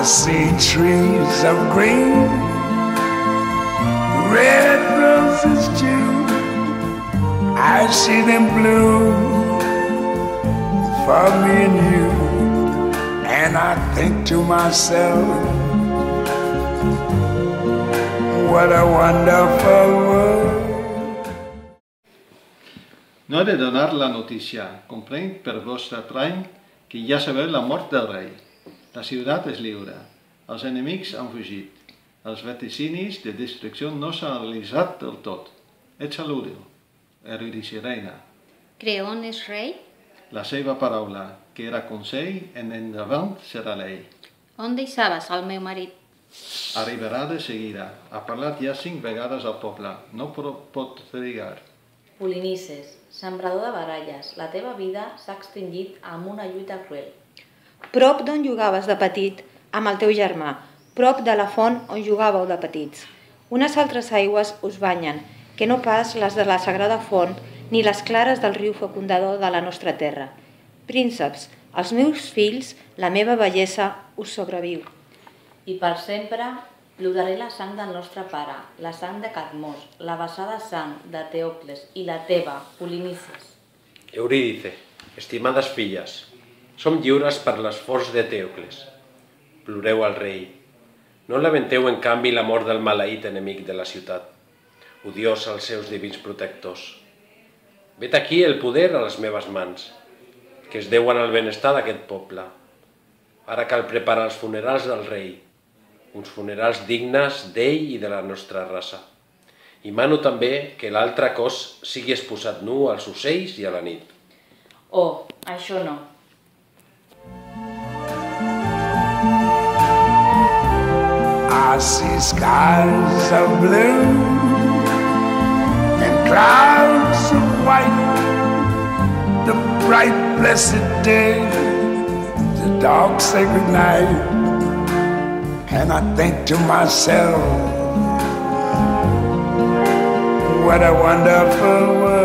I see trees of green, red roses too. I see them bloom for me and you. And I think to myself, what a wonderful world. No he de donar la notícia, comprenc per vostre trany que ja sabeu la mort del rei. La ciutat és lliure, els enemics han fugit, els vaticinis de destrucció no s'han realitzat del tot. Et saludo, Eurídice reina. Creont és rei? La seva paraula, que era consell, en endavant serà llei. On deixaves el meu marit? Arribarà de seguida. Ha parlat ja 5 vegades al poble. No pot trigar. Polinices, sembrador de baralles, la teva vida s'ha extingit amb una lluita cruel. Prop d'on jugaves de petit, amb el teu germà, prop de la font on jugàveu de petits. Unes altres aigües us banyen, que no pas les de la sagrada font ni les clares del riu fecundador de la nostra terra. Prínceps, els meus fills, la meva bellesa us sobreviu. I per sempre ploraré la sang del nostre pare, la sang de Cadmos, la vessada sang de Teocles i la teva, Polinices. Eurídice, estimades filles, som lliures per l'esforç de Teocles. Ploreu al rei. No lamenteu en canvi la mort del maleït enemic de la ciutat, odiós als seus divins protectors. Vet aquí el poder a les meves mans, que es deuen al benestar d'aquest poble. Ara cal preparar els funerals del rei, uns funerals dignes d'ell i de la nostra raça. I mano també que l'altre cos sigui exposat nu als ocells i a la nit. Oh, això no. I see skies of blue and clouds of white, the bright blessed day, the dark sacred night. And I think to myself, what a wonderful world.